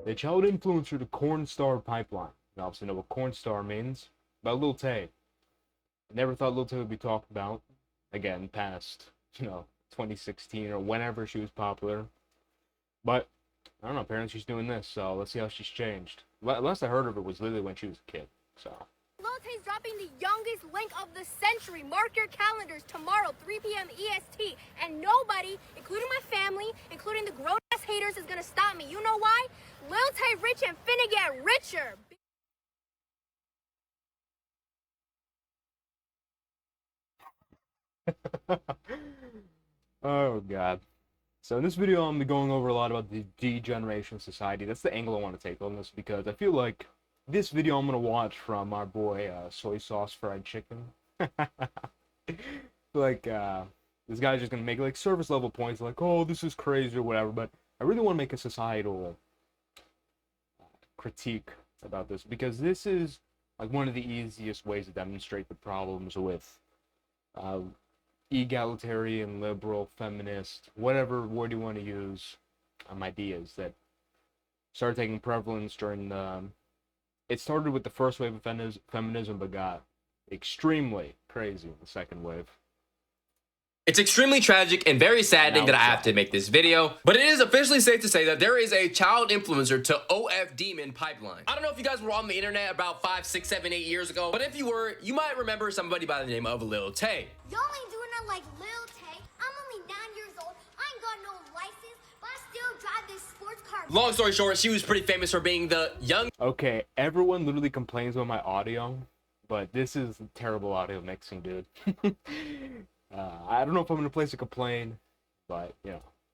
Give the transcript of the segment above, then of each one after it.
The child influencer to corn star pipeline. You obviously know what corn star means. About Lil Tay. I never thought Lil Tay would be talked about again past, 2016 or whenever she was popular. But I don't know, apparently she's doing this, so let's see how she's changed. Last I heard of her was literally when she was a kid, so. Lil Tay's dropping the youngest link of the century. Mark your calendars tomorrow, 3 p.m. EST. And nobody, including my family, including the grown-ass haters, is gonna stop me. You know why? Lil Tay rich and finna get richer. Oh god. So in this video, I'm gonna be going over a lot about the degeneration of society. That's the angle I want to take on this because I feel like this video I'm gonna watch from our boy Soy Sauce Fried Chicken. Like this guy's just gonna make like surface level points like, oh, this is crazy or whatever. But I really want to make a societal critique about this because this is like one of the easiest ways to demonstrate the problems with uh, egalitarian, liberal, feminist, whatever word you want to use, ideas that started taking prevalence during the. It started with the first wave of feminism, but got extremely crazy in the second wave. It's extremely tragic and very saddening that I have to make this video, but it is officially safe to say that there is a child influencer to OF Demon pipeline. I don't know if you guys were on the internet about 5, 6, 7, 8 years ago, but if you were, you might remember somebody by the name of Lil Tay. Y'all ain't doing it like Lil Tay. I'm only 9 years old. I ain't got no license, but I still drive this sports car. Long story short, she was pretty famous for being the young. Okay, everyone literally complains about my audio, but this is terrible audio mixing, dude. I don't know if I'm in a place to complain, but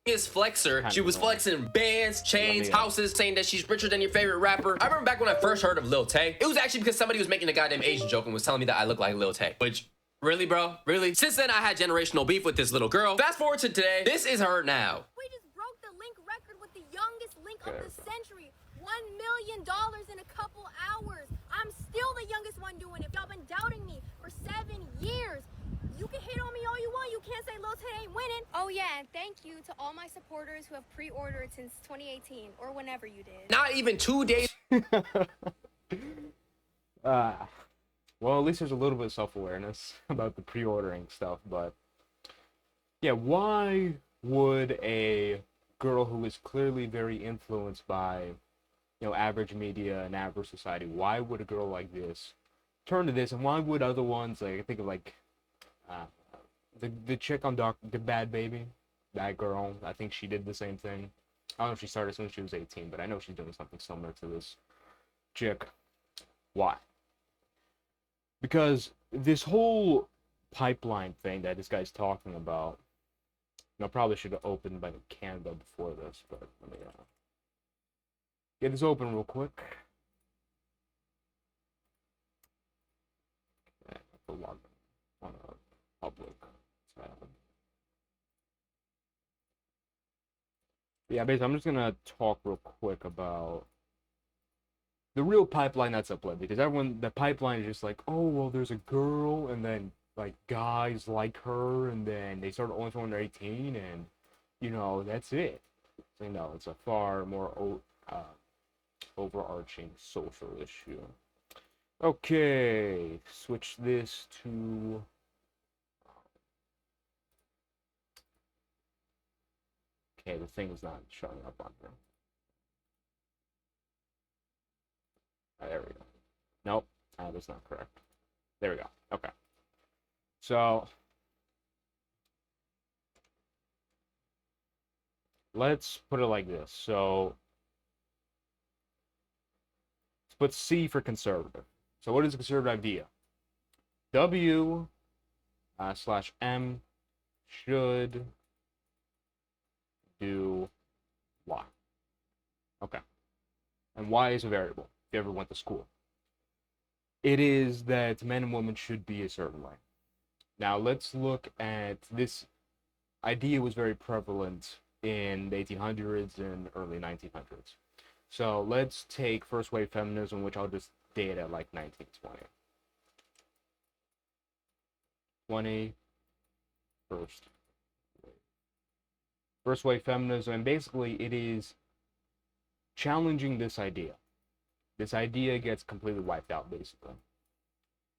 Flexer. She was flexing bands, chains, houses, saying that she's richer than your favorite rapper. I remember back when I first heard of Lil Tay, it was actually because somebody was making a goddamn Asian joke and was telling me that I look like Lil Tay. Which, really, bro? Really? Since then, I had generational beef with this little girl. Fast forward to today, this is her now. We just broke the link record with the youngest link of the century. $1 million in a couple hours. I'm still the youngest one doing it. Y'all been doubting me for 7 years. You can hate on me all you want. You can't say Lil Tay ain't winning. Oh yeah, and thank you to all my supporters who have pre-ordered since 2018 or whenever you did. Not even 2 days. Well, at least there's a little bit of self-awareness about the pre-ordering stuff, but yeah, why would a girl who is clearly very influenced by, average media and average society, why would a girl like this turn to this, and why would other ones, like, I think of, like, the chick on the Bad Baby, that girl, I think she did the same thing. I don't know if she started as soon as she was 18, but I know she's doing something similar to this chick. Why? Because this whole pipeline thing that this guy's talking about, I probably should have opened by Canva before this, but let me get this open real quick. Okay, I'll log in on a public tab. Yeah, basically, I'm just gonna talk real quick about the real pipeline that's up because the pipeline is just like, oh, well, there's a girl, and then, like, guys like her, and then they start only when they're 18, and, that's it. So, it's a far more overarching social issue. Okay, switch this to... Okay, the thing is not showing up on here. There we go. Nope, that's not correct. There we go. Okay. So, let's put it like this. So, let's put C for conservative. So, what is a conservative idea? W / M should do Y. Okay. And Y is a variable, if you ever went to school. It is that men and women should be a certain way. Now, let's look at this idea was very prevalent in the 1800s and early 1900s. So let's take first wave feminism, which I'll just date at like 1920. 21st wave feminism, and basically it is challenging this idea. This idea gets completely wiped out, basically.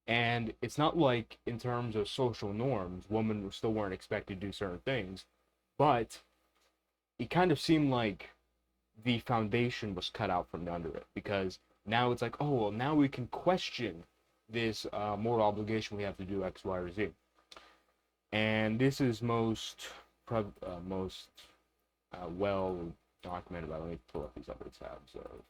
And it's not like, in terms of social norms, women still weren't expected to do certain things, but it kind of seemed like the foundation was cut out from under it, because now it's like, oh, well, now we can question this moral obligation we have to do X, Y, or Z. And this is most well documented by, let me pull up these other tabs of,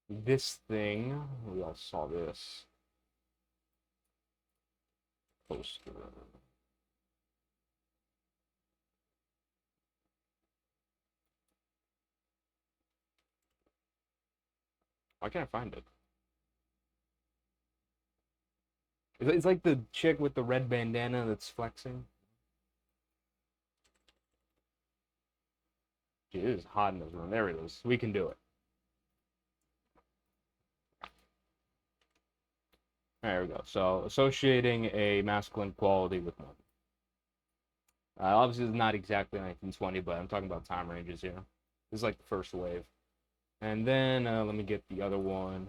this thing, we all saw this poster. Why can't I find it? It's like the chick with the red bandana that's flexing. She is hot in this room. There it is. We can do it. There we go. So, associating a masculine quality with one. Obviously, it's not exactly 1920, but I'm talking about time ranges here. This is like the first wave. And then, let me get the other one.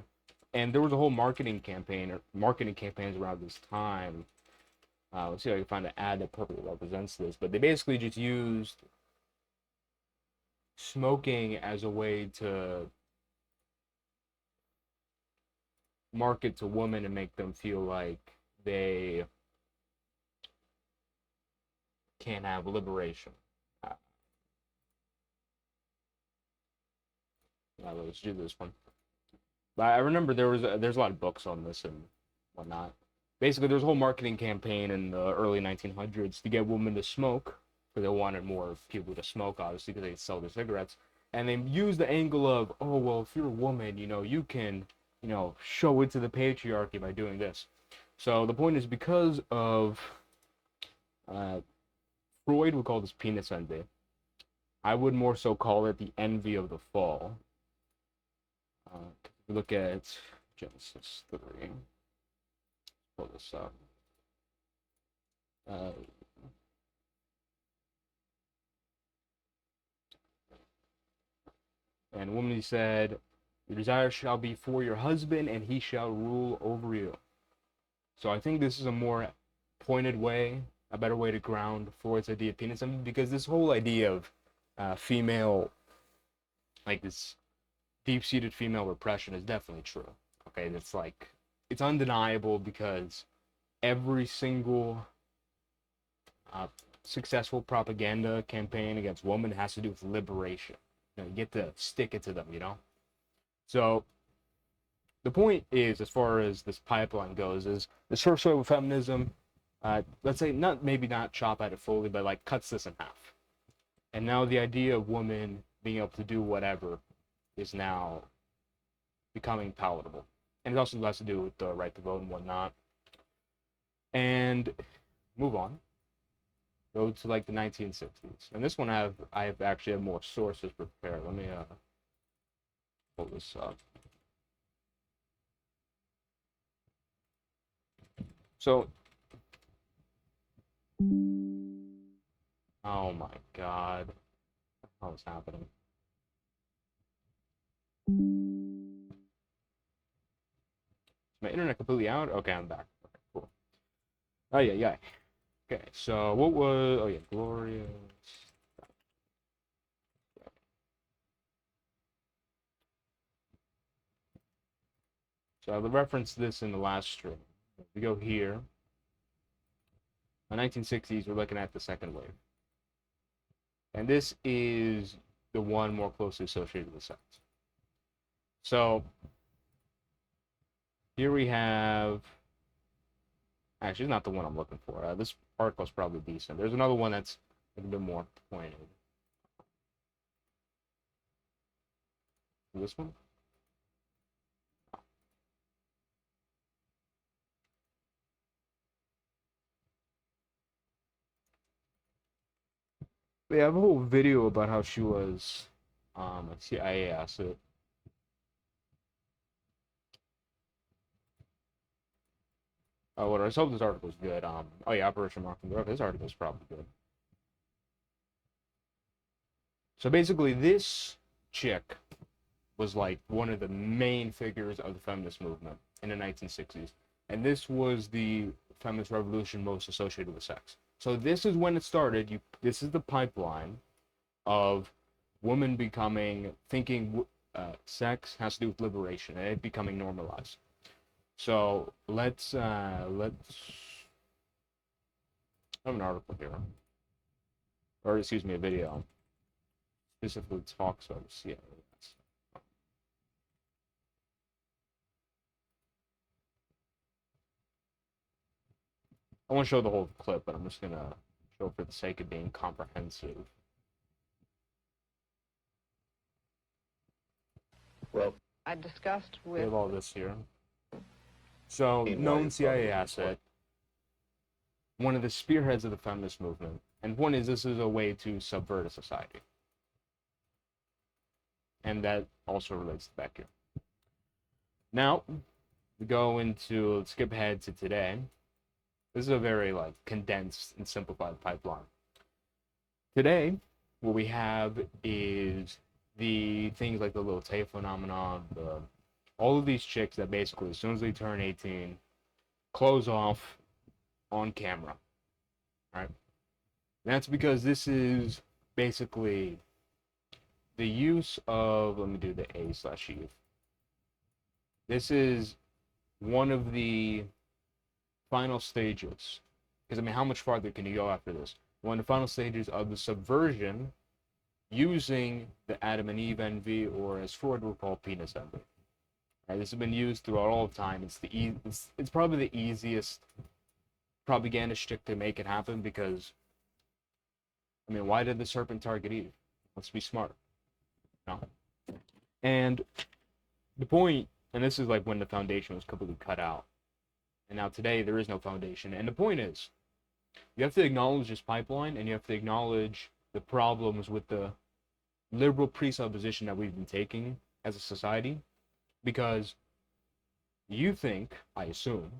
And there was a whole marketing campaigns around this time. Let's see if I can find an ad that perfectly represents this. But they basically just used smoking as a way to market to women and make them feel like they can't have liberation. Let's do this one. But I remember there's a lot of books on this and whatnot. Basically, there's a whole marketing campaign in the early 1900s to get women to smoke, because they wanted more people to smoke, obviously, because they sell their cigarettes. And they use the angle of, oh, well, if you're a woman, you can, show it to the patriarchy by doing this. So the point is, because of Freud would call this penis envy. I would more so call it the envy of the fall. If we look at Genesis 3. Pull this up. And woman said, your desire shall be for your husband, and he shall rule over you. So I think this is a more pointed way, a better way to ground Freud's idea of penis envy, because this whole idea of female, like this deep-seated female repression is definitely true. Okay, it's undeniable, because every single successful propaganda campaign against women has to do with liberation. You get to stick it to them, So the point is, as far as this pipeline goes, is this first wave of feminism, let's say maybe not chop at it fully, but like cuts this in half. And now the idea of women being able to do whatever is now becoming palatable. And it also has to do with the right to vote and whatnot. And move on. Go to like the 1960s. And this one I have actually have more sources prepared. Let me pull this up. So, oh my God, what was happening? Is my internet completely out? Okay, I'm back. Okay, cool. Oh yeah. Okay, so what was? Oh yeah, glorious. So I referenced this in the last stream. If we go here, the 1960s, we're looking at the second wave. And this is the one more closely associated with sex. So here we have, actually, it's not the one I'm looking for. This article is probably decent. There's another one that's a bit more pointed. This one? They have a whole video about how she was a CIA asset. Oh, what I hope this article is good. Oh yeah, Operation Mockingbird. Okay, this article is probably good. So basically, this chick was like one of the main figures of the feminist movement in the 1960s. And this was the feminist revolution most associated with sex. So this is when it started. This is the pipeline of women thinking sex has to do with liberation and it becoming normalized. So let's I have an article here, or excuse me, a video specifically talks about this. Yeah. I want to show the whole clip, but I'm just gonna show for the sake of being comprehensive. Well, I discussed We with have all this here. So, known CIA asset, one of the spearheads of the feminist movement, and one is this is a way to subvert a society. And that also relates to back here. Now, let's skip ahead to today. This is a very condensed and simplified pipeline. Today, what we have is the things like the Lil Tay phenomenon, all of these chicks that basically, as soon as they turn 18, close off on camera. Right? And that's because this is basically the use of, let me do the A/E. This is one of the final stages, because I mean, how much farther can you go after this? One of the final stages of the subversion using the Adam and Eve envy, or as Freud would call penis envy. Right, this has been used throughout all of time. It's probably the easiest propaganda shtick to make it happen, because I mean, why did the serpent target Eve? Let's be smart. No. And the point, and this is like when the foundation was completely cut out. And now today there is no foundation. And the point is, you have to acknowledge this pipeline, and you have to acknowledge the problems with the liberal presupposition that we've been taking as a society, because you think, I assume,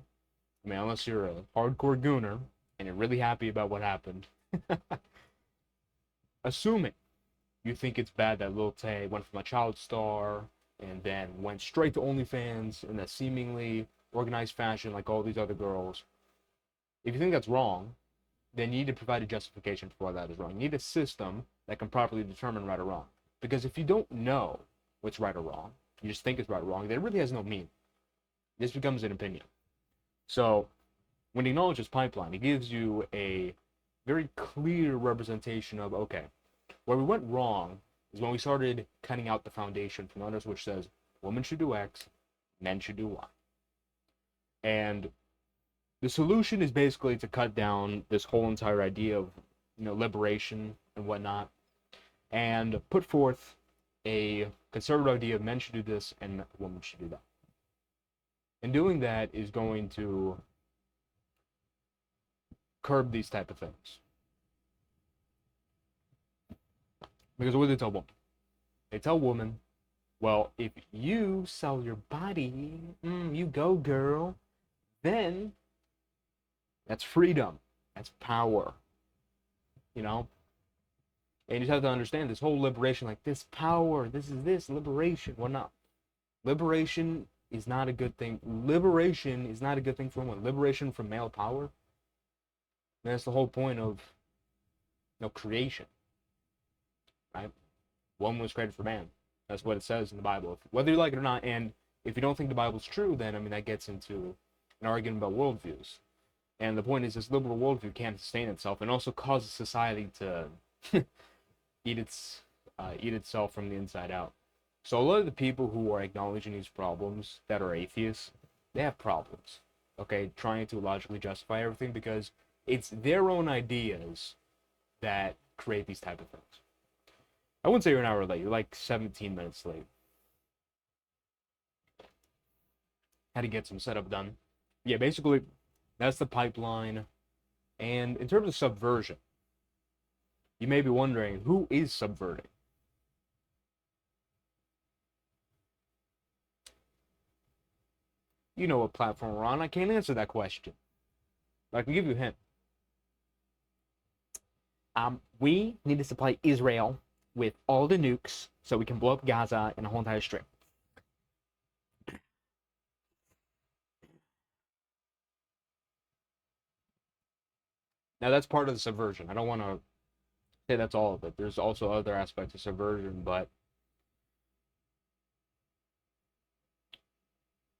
I mean, unless you're a hardcore gooner and you're really happy about what happened, assuming you think it's bad that Lil Tay went from a child star and then went straight to OnlyFans in a seemingly organized fashion like all these other girls. If you think that's wrong, then you need to provide a justification for why that is wrong. You need a system that can properly determine right or wrong. Because if you don't know what's right or wrong, you just think it's right or wrong, then it really has no meaning. This becomes an opinion. So, when you acknowledge this pipeline, it gives you a very clear representation of, okay, where we went wrong is when we started cutting out the foundation from others, which says women should do X, men should do Y. And the solution is basically to cut down this whole entire idea of, liberation and whatnot, and put forth a conservative idea of men should do this and women should do that. And doing that is going to curb these type of things. Because what do they tell women? They tell women, well, if you sell your body, you go, girl, then that's freedom. That's power. And you just have to understand this whole liberation, like this power, this liberation, whatnot. Liberation is not a good thing. Liberation is not a good thing for women. Liberation from male power. And that's the whole point of creation. Right? Woman was created for man. That's what it says in the Bible. Whether you like it or not, and if you don't think the Bible's true, then that gets into an argument about worldviews. And the point is, this liberal worldview can't sustain itself, and also causes society to eat itself from the inside out. So a lot of the people who are acknowledging these problems that are atheists, they have problems. Okay, trying to logically justify everything, because it's their own ideas that create these type of things. I wouldn't say you're an hour late. You're like 17 minutes late. Had to get some setup done. Yeah, basically, that's the pipeline. And in terms of subversion, you may be wondering, who is subverting? You know what platform we're on. I can't answer that question. But I can give you a hint. We need to supply Israel with all the nukes so we can blow up Gaza and the whole entire strip. Now that's part of the subversion. I don't want to say that's all of it. There's also other aspects of subversion, but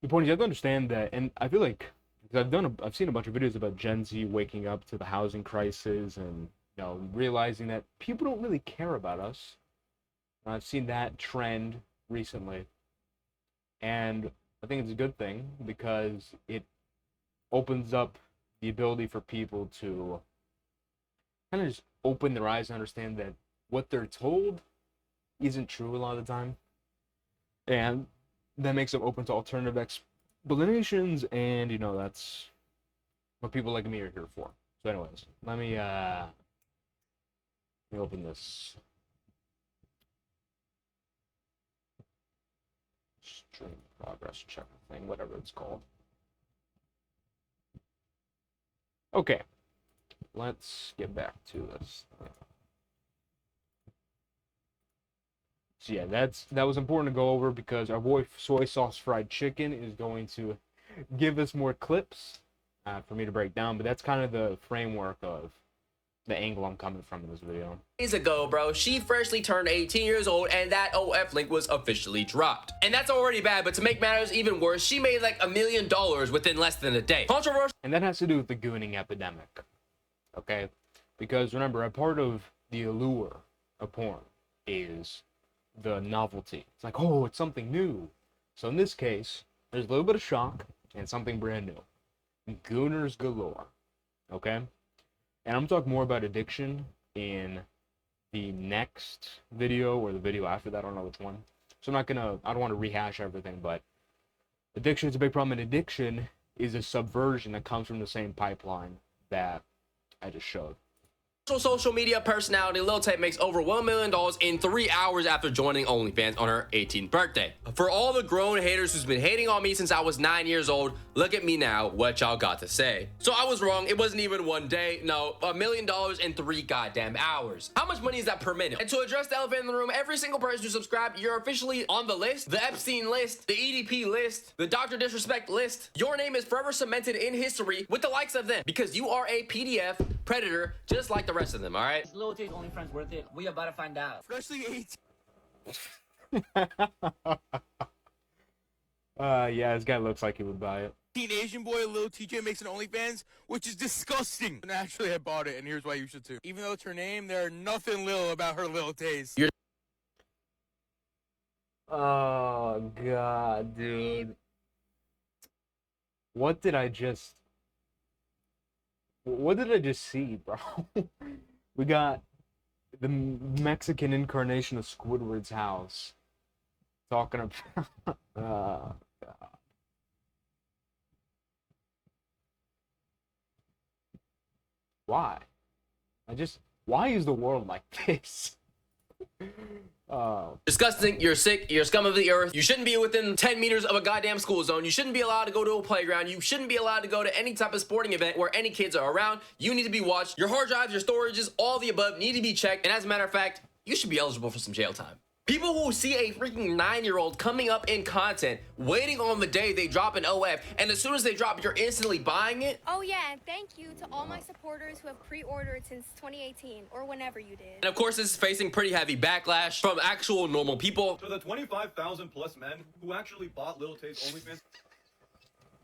the point is you have to understand that, and I feel like because I've seen a bunch of videos about Gen Z waking up to the housing crisis and realizing that people don't really care about us. I've seen that trend recently, and I think it's a good thing because it opens up the ability for people to kind of just open their eyes and understand that what they're told isn't true a lot of the time, and that makes them open to alternative explanations, and that's what people like me are here for. So anyways, let me open this stream progress checker thing, whatever it's called. Okay, let's get back to this. So yeah, that was important to go over because our boy Soy Sauce Fried Chicken is going to give us more clips for me to break down, but that's kind of the framework of the angle I'm coming from in this video. Days ago, bro, she freshly turned 18 years old and that OF link was officially dropped. And that's already bad, but to make matters even worse, she made like $1 million within less than a day. Controversial. And that has to do with the gooning epidemic, okay? Because remember, a part of the allure of porn is the novelty. It's like, oh, it's something new. So in this case, there's a little bit of shock and something brand new. Gooners galore, okay? And I'm talking more about addiction in the next video or the video after that. I don't know which one. So I don't want to rehash everything, but addiction is a big problem. And addiction is a subversion that comes from the same pipeline that I just showed. Social media personality Lil Tay makes over $1 million in 3 hours after joining OnlyFans on her 18th birthday. For all the grown haters who's been hating on me since I was 9 years old, look at me now, what y'all got to say. So I was wrong, it wasn't even one day, no, $1 million in 3 goddamn hours. How much money is that per minute? And to address the elephant in the room, every single person who subscribed, you're officially on the list, the Epstein list, the EDP list, the Dr. Disrespect list. Your name is forever cemented in history with the likes of them because you are a PDF predator just like the rest of them, all right? Is Lil Tay's OnlyFans worth it? We about to find out. Freshly 18. Yeah, this guy looks like he would buy it. Asian boy Lil TJ makes an OnlyFans, which is disgusting. Naturally, I bought it, and here's why you should too. Even though it's her name, there's nothing Lil about her Lil Tays. Oh, God, dude. What did I just see, bro? We got the Mexican incarnation of Squidward's house talking about God. Why? Why is the world like this? Disgusting, you're sick, you're scum of the earth. You shouldn't be within 10 meters of a goddamn school zone. You shouldn't be allowed to go to a playground. You shouldn't be allowed to go to any type of sporting event where any kids are around. You need to be watched. Your hard drives, your storages, all the above need to be checked. And as a matter of fact, you should be eligible for some jail time. People who see a freaking 9-year-old coming up in content, waiting on the day they drop an OF, and as soon as they drop, you're instantly buying it. Oh yeah, and thank you to all my supporters who have pre-ordered since 2018 or whenever you did. And of course, this is facing pretty heavy backlash from actual normal people. For the 25,000 plus men who actually bought Lil Tay's OnlyFans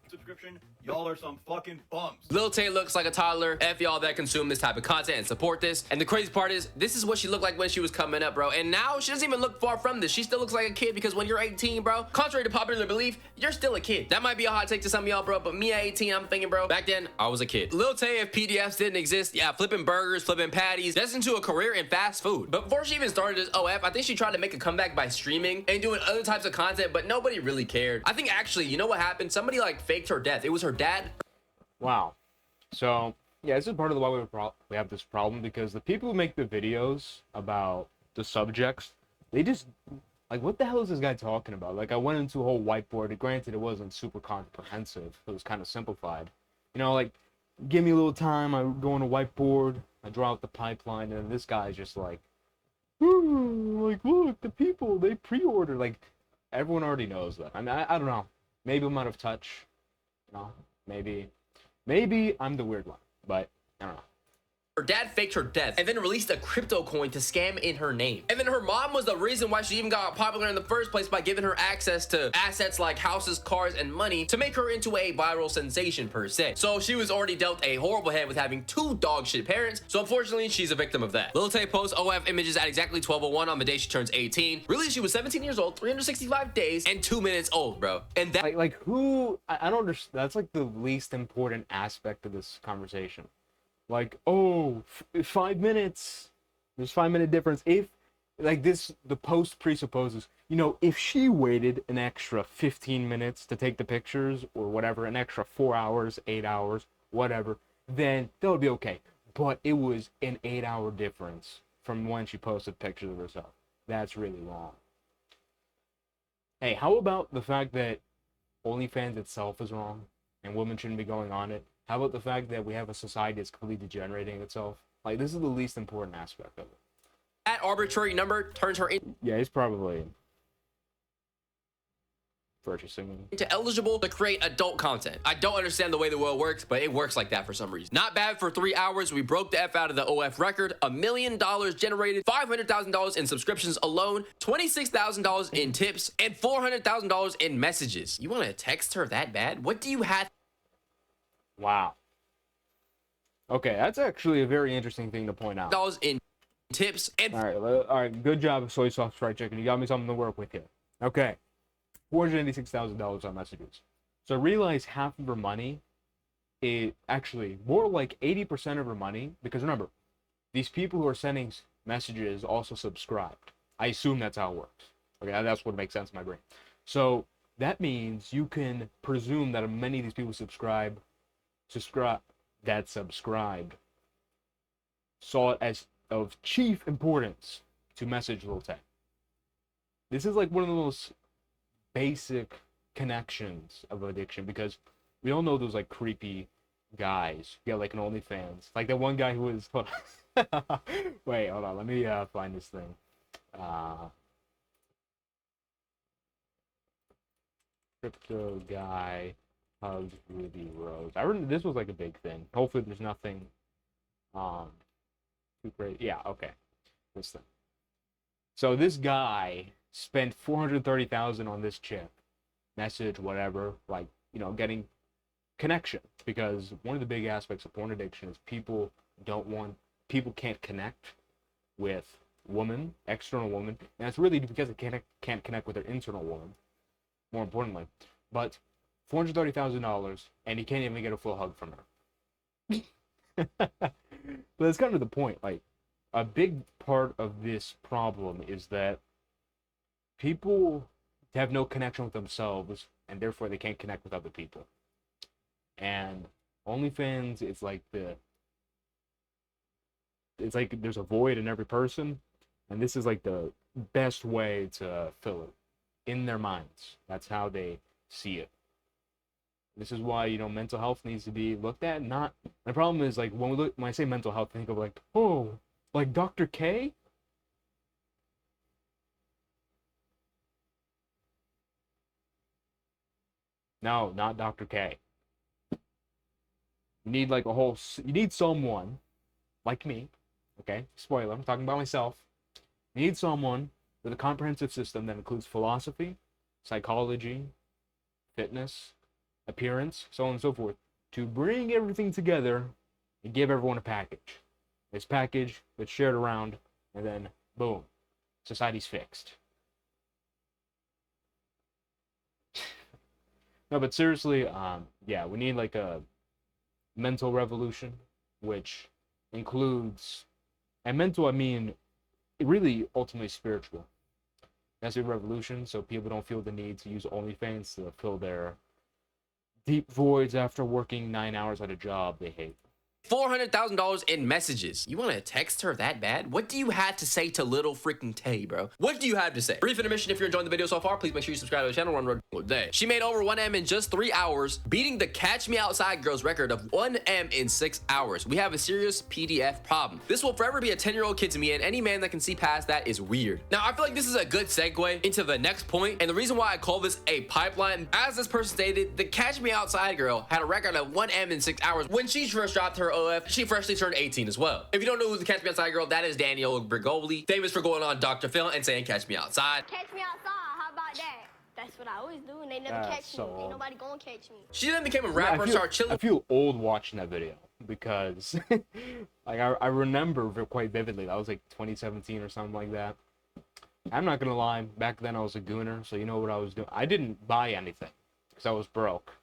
subscription, y'all are some fucking bums. Lil Tay looks like a toddler. F y'all that consume this type of content and support this. And the crazy part is, this is what she looked like when she was coming up, bro. And now she doesn't even look far from this. She still looks like a kid because when you're 18, bro, contrary to popular belief, you're still a kid. That might be a hot take to some of y'all, bro, but me at 18, I'm thinking, bro, back then, I was a kid. Lil Tay, if PDFs didn't exist, yeah, flipping burgers, flipping patties, destined to a career in fast food. But before she even started this OF, I think she tried to make a comeback by streaming and doing other types of content, but nobody really cared. I think actually, you know what happened? Somebody like faked her death. It was her dad. Wow. So, yeah, this is part of the why we have this problem, because the people who make the videos about the subjects, they just, like, what the hell is this guy talking about? Like, I went into a whole whiteboard. Granted, it wasn't super comprehensive. It was kind of simplified. You know, like, give me a little time. I go on a whiteboard. I draw out the pipeline. And this guy's just like, Ooh, like, look, the people, they pre-order. Like, everyone already knows that. I mean, I don't know. Maybe I'm out of touch. You know, maybe I'm the weird one, but I don't know. Her dad faked her death and then released a crypto coin to scam in her name. And then her mom was the reason why she even got popular in the first place by giving her access to assets like houses, cars, and money to make her into a viral sensation per se. So she was already dealt a horrible hand with having two dog shit parents. So unfortunately, she's a victim of that. Lil Tay posts OF images at exactly 12:01 on the day she turns 18. Really, she was 17 years old, 365 days, and 2 minutes old, bro. And that Like who? I don't understand. That's like the least important aspect of this conversation. Like, oh, 5 minutes. There's 5 minute difference. If, like this, the post presupposes, you know, if she waited an extra 15 minutes to take the pictures or whatever, an extra 4 hours, 8 hours, whatever, then that would be okay. But it was an 8 hour difference from when she posted pictures of herself. That's really wrong. Hey, how about the fact that OnlyFans itself is wrong and women shouldn't be going on it? How about the fact that we have a society that's completely degenerating itself? Like, this is the least important aspect of it. arbitrary number turns her Yeah, he's probably purchasing. into eligible to create adult content. I don't understand the way the world works, but it works like that for some reason. Not bad for 3 hours. We broke the F out of the OF record. $1 million generated, $500,000 in subscriptions alone, $26,000 in tips, and $400,000 in messages. You want to text her that bad? What do you have? Wow. Okay, that's actually a very interesting thing to point out. Dollars in tips and All right. Good job, soy sauce fried chicken. You got me something to work with here. Okay, $486,000 on messages. So realize half of her money, is actually more like 80% of her money. Because remember, these people who are sending messages also subscribed. I assume that's how it works. Okay, that's what makes sense in my brain. So that means you can presume that many of these people subscribed saw it as of chief importance to message Lil Tay. This is like one of the most basic connections of addiction, because we all know those like creepy guys who get like an OnlyFans, like that one guy who was wait, hold on, let me find this thing. Crypto guy hugs Ruby Rose. I remember this was like a big thing. Hopefully there's nothing too crazy. Yeah, okay. This thing. So this guy spent $430,000 on this chick. Message, whatever, like, you know, getting connection. Because one of the big aspects of porn addiction is people can't connect with external woman. And it's really because they can't connect with their internal woman, more importantly. But $430,000, and he can't even get a full hug from her. But that's kind of the point. Like, a big part of this problem is that people have no connection with themselves, and therefore they can't connect with other people. And OnlyFans, it's like there's a void in every person, and this is like the best way to fill it in their minds. That's how they see it. This is why, you know, mental health needs to be looked at. Not the problem is, like, when I say mental health, I think of like, oh, like Dr. K. No, not Dr. K. You need like you need someone like me. Okay, spoiler, I'm talking about myself. You need someone with a comprehensive system that includes philosophy, psychology, fitness, appearance, so on and so forth, to bring everything together and give everyone a package. This package gets shared around, and then boom, society's fixed. No, but seriously, yeah, we need like a mental revolution, which includes, and mental, I mean, really ultimately spiritual. That's a revolution, so people don't feel the need to use OnlyFans to fill their deep voids after working 9 hours at a job they hate. $400,000 in messages. You want to text her that bad? What do you have to say to little freaking Tay, bro? What do you have to say? Brief intermission. If you're enjoying the video so far, please make sure you subscribe to the channel. Run road day. She made over 1M in just 3 hours, beating the Catch Me Outside girl's record of 1M in 6 hours. We have a serious PDF problem. This will forever be a 10-year-old kid to me, and any man that can see past that is weird. Now, I feel like this is a good segue into the next point, and the reason why I call this a pipeline, as this person stated, the Catch Me Outside girl had a record of 1M in 6 hours. When she first dropped her OF, she freshly turned 18 as well. If you don't know who the Catch Me Outside girl, that is Danielle Bergoli, famous for going on Dr. Phil and saying Catch Me Outside. Catch me outside, how about that? That's what I always do, and they never catch me. Ain't nobody gonna catch me. She then became a rapper, started chilling. I feel old watching that video because like I remember quite vividly. That was like 2017 or something like that. I'm not gonna lie, back then I was a gooner, so you know what I was doing. I didn't buy anything because I was broke.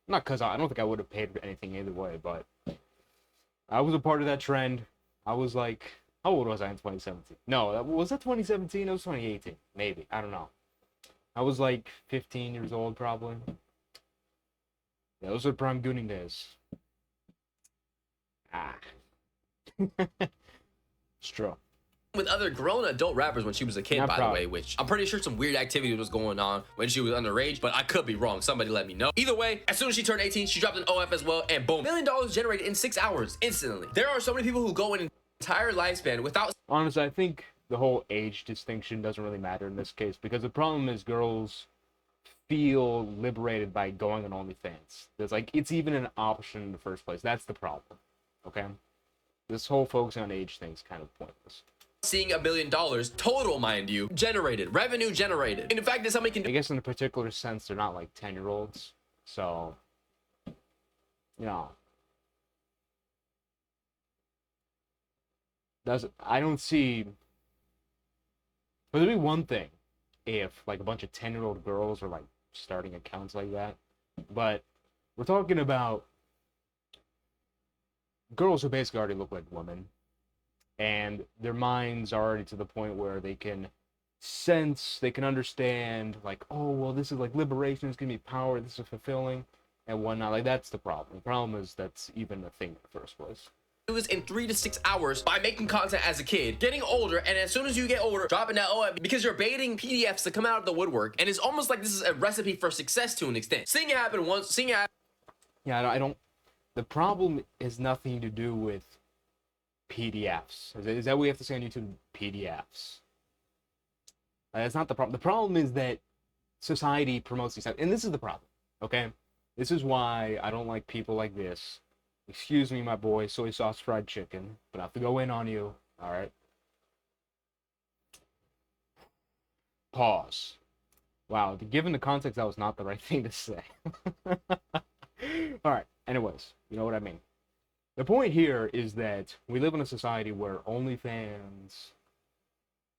Not because I don't think I would have paid for anything either way, but I was a part of that trend. I was like, how old was I in 2017? No, was that 2017? It was 2018, maybe. I don't know. I was like 15 years old, probably. Yeah, those are prime gooning days. It's true. With other grown adult rappers when she was a kid, by the way, which I'm pretty sure some weird activity was going on when she was underage, but I could be wrong. Somebody let me know. Either way, as soon as she turned 18, she dropped an OF as well, and boom, $1 million generated in 6 hours instantly. There are so many people who go an entire lifespan without. Honestly, I think the whole age distinction doesn't really matter in this case, because the problem is girls feel liberated by going on OnlyFans. There's like, it's even an option in the first place. That's the problem. Okay, this whole focusing on age thing is kind of pointless. Seeing $1 million total, mind you, generated, revenue generated. And in fact, somebody can. I guess in a particular sense, they're not like 10-year-olds, so you know. I don't see. But there'd be one thing if like a bunch of 10-year-old girls are like starting accounts like that, but we're talking about girls who basically already look like women, and their minds are already to the point where they can sense, they can understand, like, oh, well, this is like liberation, it's gonna be power, this is fulfilling, and whatnot. Like, that's the problem. The problem is that's even a thing in the first place. Was in 3 to 6 hours by making content as a kid, getting older, and as soon as you get older, dropping that OF because you're baiting PDFs to come out of the woodwork, and it's almost like this is a recipe for success to an extent. Seeing it happen once, seeing it happen. Yeah, I don't. The problem is nothing to do with PDFs. Is that what we have to say on YouTube? PDFs. That's not the problem. The problem is that society promotes these, and this is the problem. Okay, this is why I don't like people like this. Excuse me, my boy, soy sauce fried chicken, but I have to go in on you. All right. Pause. Wow, given the context, that was not the right thing to say. All right. Anyways, you know what I mean. The point here is that we live in a society where OnlyFans,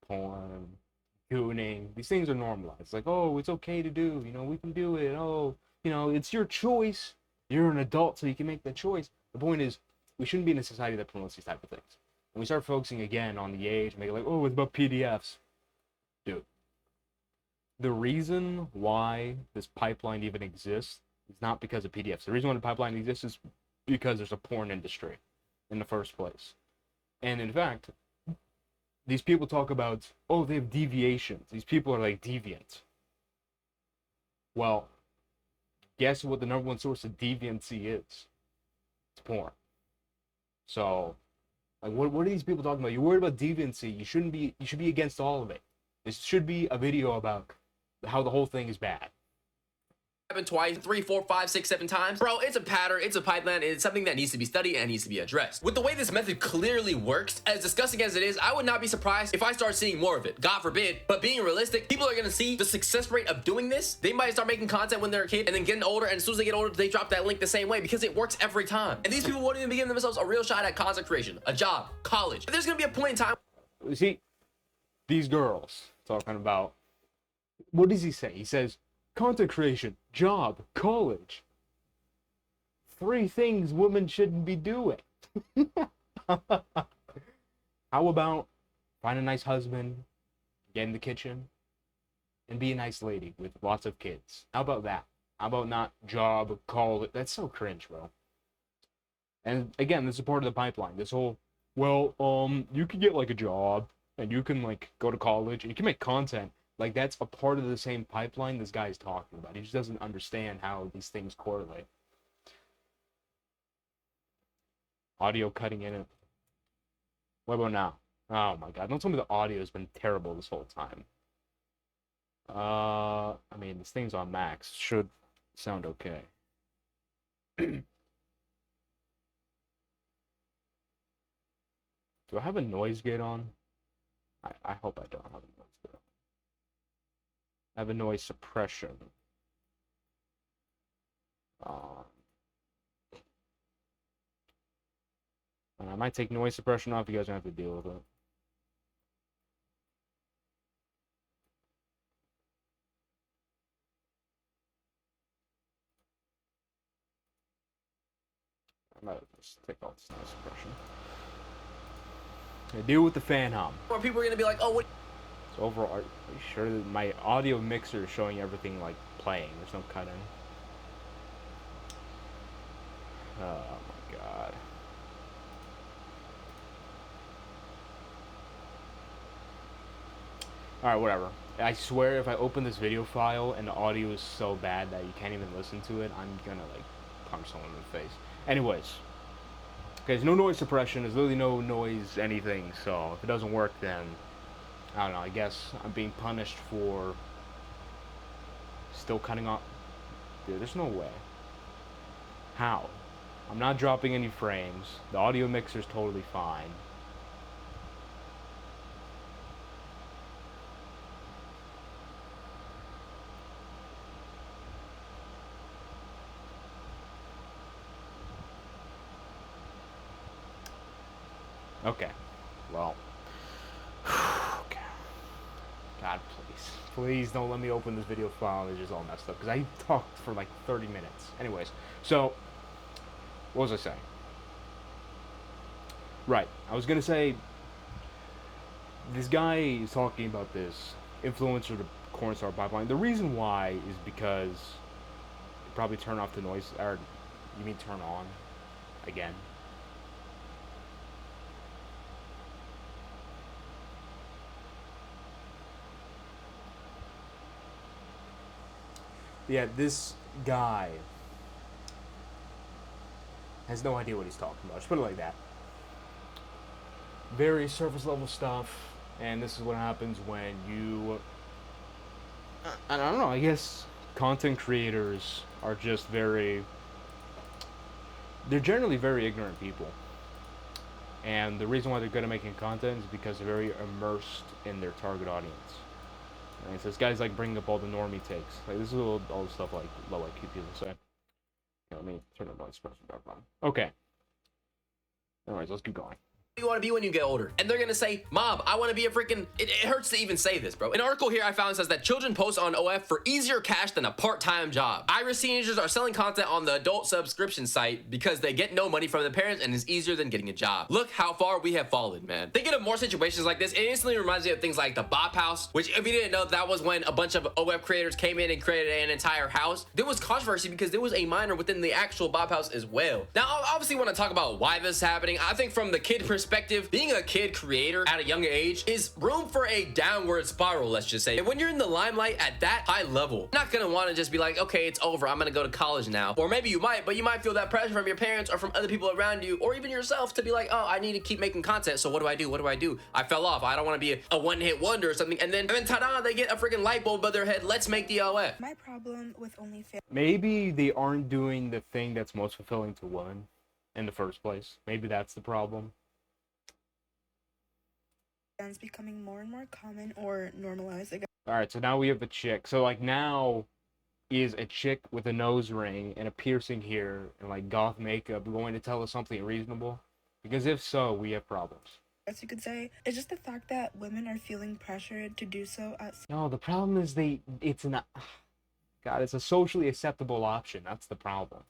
porn, gooning, these things are normalized. Like, oh, it's okay to do. You know, we can do it. Oh, you know, it's your choice. You're an adult, so you can make that choice. The point is, we shouldn't be in a society that promotes these type of things. When we start focusing again on the age, make it like, oh, it's about PDFs. Dude, the reason why this pipeline even exists is not because of PDFs. The reason why the pipeline exists is because there's a porn industry in the first place. And in fact, these people talk about, oh, they have deviations. These people are like deviant. Well, guess what the number one source of deviancy is? It's porn. So, like, what are these people talking about? You're worried about deviancy. You should be against all of it. This should be a video about how the whole thing is bad. Happened twice, 3, 4, 5, 6, 7 times. Bro, it's a pattern, it's a pipeline, and it's something that needs to be studied and needs to be addressed. With the way this method clearly works, as disgusting as it is, I would not be surprised if I start seeing more of it. God forbid. But being realistic, people are gonna see the success rate of doing this. They might start making content when they're a kid and then getting older, and as soon as they get older, they drop that link the same way because it works every time. And these people won't even be giving themselves a real shot at content creation, a job, college. There's gonna be a point in time. You see, these girls talking about, what does he say? He says, content creation, job, college. 3 things women shouldn't be doing. How about find a nice husband, get in the kitchen, and be a nice lady with lots of kids? How about that? How about not job, college? That's so cringe, bro. And again, this is part of the pipeline. This whole, well, you can get like a job and you can like go to college and you can make content. Like that's a part of the same pipeline this guy is talking about. He just doesn't understand how these things correlate. Audio cutting in it. What about now? Oh my god, don't tell me the audio has been terrible this whole time. I mean, this thing's on max. Should sound okay. Do I have a noise gate on? I hope I don't have a noise gate on. I have a noise suppression. And I might take noise suppression off. You guys don't have to deal with it. I might just take off this noise suppression. I deal with the fan hum. Or people are gonna be like, oh, what? So overall, are you sure that my audio mixer is showing everything like playing? There's no cut in. Oh my god. Alright, whatever. I swear if I open this video file and the audio is so bad that you can't even listen to it, I'm gonna like punch someone in the face. Anyways. Okay, there's no noise suppression, there's literally no noise anything, so if it doesn't work then I don't know, I guess I'm being punished for still cutting off. Dude, there's no way. How? I'm not dropping any frames. The audio mixer's totally fine. Okay. Well. Okay. God, please. Please don't let me open this video file. It's just all messed up. Because I talked for like 30 minutes. Anyways. So, what was I saying? Right. I was going to say, this guy is talking about this influencer to cornstar pipeline. The reason why is because you probably turn off the noise. Or, you mean turn on? Again. Yeah, this guy has no idea what he's talking about. Just put it like that. Very surface level stuff, and this is what happens when you... I don't know, I guess content creators are just very... They're generally very ignorant people. And the reason why they're good at making content is because they're very immersed in their target audience. And so this guy's like bringing up all the normie takes. Like this is all the stuff like low IQ people say. Okay, let me turn the noise suppression back on. Okay. Anyways, let's keep going. You want to be when you get older, and they're gonna say, Mom, I want to be a freaking... It hurts to even say this, bro. An article here I found says that children post on OF for easier cash than a part-time job. Irish teenagers are selling content on the adult subscription site because they get no money from the parents and it's easier than getting a job. Look how far we have fallen, man. Thinking of more situations like this, it instantly reminds me of things like the Bop House, which if you didn't know, that was when a bunch of OF creators came in and created an entire house. There was controversy because there was a minor within the actual Bop House as well. Now, I obviously want to talk about why this is happening. I think from the kid perspective, being a kid creator at a younger age is room for a downward spiral, let's just say. And when you're in the limelight at that high level, you're not gonna want to just be like, okay, it's over, I'm gonna go to college now. Or maybe you might, but you might feel that pressure from your parents or from other people around you, or even yourself to be like, oh, I need to keep making content, so what do I do? What do I do? I fell off. I don't want to be a one-hit wonder or something. And then ta-da, they get a freaking light bulb above their head. Let's make the OF. My problem with OnlyFans Maybe they aren't doing the thing that's most fulfilling to women in the first place. Maybe that's the problem. is becoming more and more common or normalized. Alright, so now we have a chick. So, like, now is a chick with a nose ring and a piercing here and, like, goth makeup going to tell us something reasonable? Because if so, we have problems. As you could say, it's just the fact that women are feeling pressured to do so at No, the problem is it's not... God, it's a socially acceptable option. That's the problem.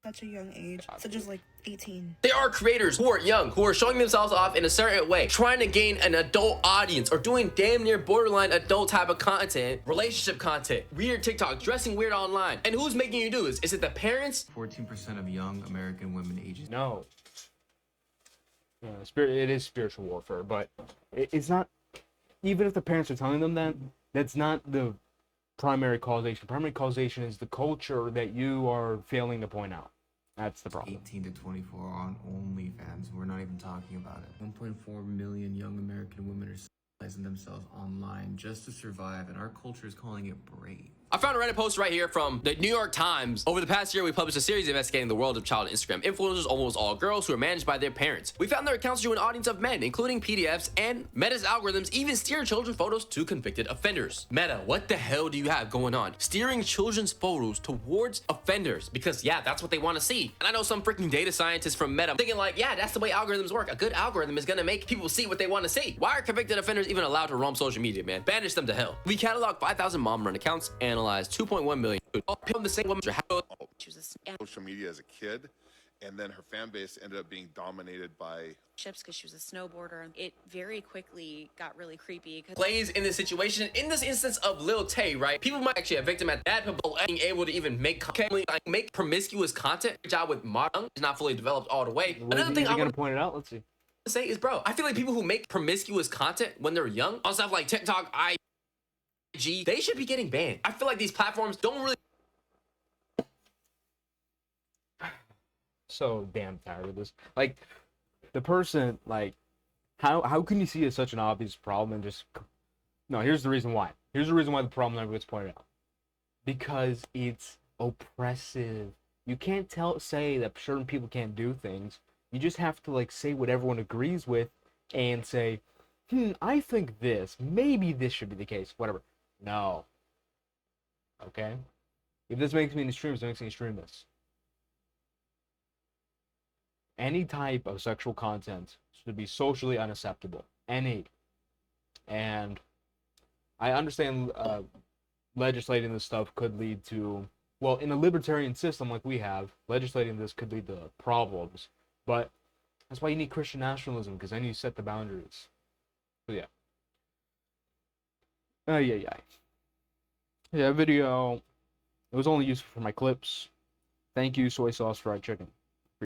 such a young age, such as like 18. There are creators who are young, who are showing themselves off in a certain way, trying to gain an adult audience or doing damn near borderline adult type of content, relationship content, weird TikTok, dressing weird online. And who's making you do this? Is it the parents? 14% of young American women ages. No, it is spiritual warfare, but it's not. Even if the parents are telling them that, that's not the primary causation. Primary causation is the culture that you are failing to point out. That's the problem. 18 to 24 on OnlyFans. We're not even talking about it. 1.4 million young American women are sexualizing themselves online just to survive, and our culture is calling it brave. I found a Reddit post right here from the New York Times. Over the past year, we published a series investigating the world of child Instagram influencers, almost all girls who are managed by their parents. We found their accounts drew an audience of men, including PDFs, and Meta's algorithms even steer children's photos to convicted offenders. Meta, what the hell do you have going on? Steering children's photos towards offenders, because yeah, that's what they want to see. And I know some freaking data scientists from Meta thinking like, yeah, that's the way algorithms work. A good algorithm is gonna make people see what they want to see. Why are convicted offenders even allowed to roam social media, man? Banish them to hell. We cataloged 5,000 mom-run accounts, analyzed 2.1 million. The same woman. Social media as a kid, and then her fan base ended up being dominated by because she was a snowboarder. It very quickly got really creepy. Plays in this situation, in this instance of Lil Tay, right? People might actually a victim at that, people being able to even make promiscuous content. Good job with modern, is not fully developed all the way. Another thing I'm gonna point it out. Let's see. Say is, bro, I feel like people who make promiscuous content when they're young on stuff like TikTok, IG, they should be getting banned. I feel like these platforms don't really. So damn tired of this. Like, the person, like, how can you see it as such an obvious problem and just... No, here's the reason why. Here's the reason why the problem never gets pointed out. Because it's oppressive. You can't say that certain people can't do things. You just have to, like, say what everyone agrees with and say, I think this. Maybe this should be the case. Whatever. No. Okay? If this makes me an extremist, it makes me an extremist. Any type of sexual content should be socially unacceptable. Any. And I understand legislating this stuff could lead to, well, in a libertarian system like we have, legislating this could lead to problems. But that's why you need Christian nationalism, because then you set the boundaries. So yeah. Yeah, video, it was only useful for my clips. Thank you, soy sauce fried chicken.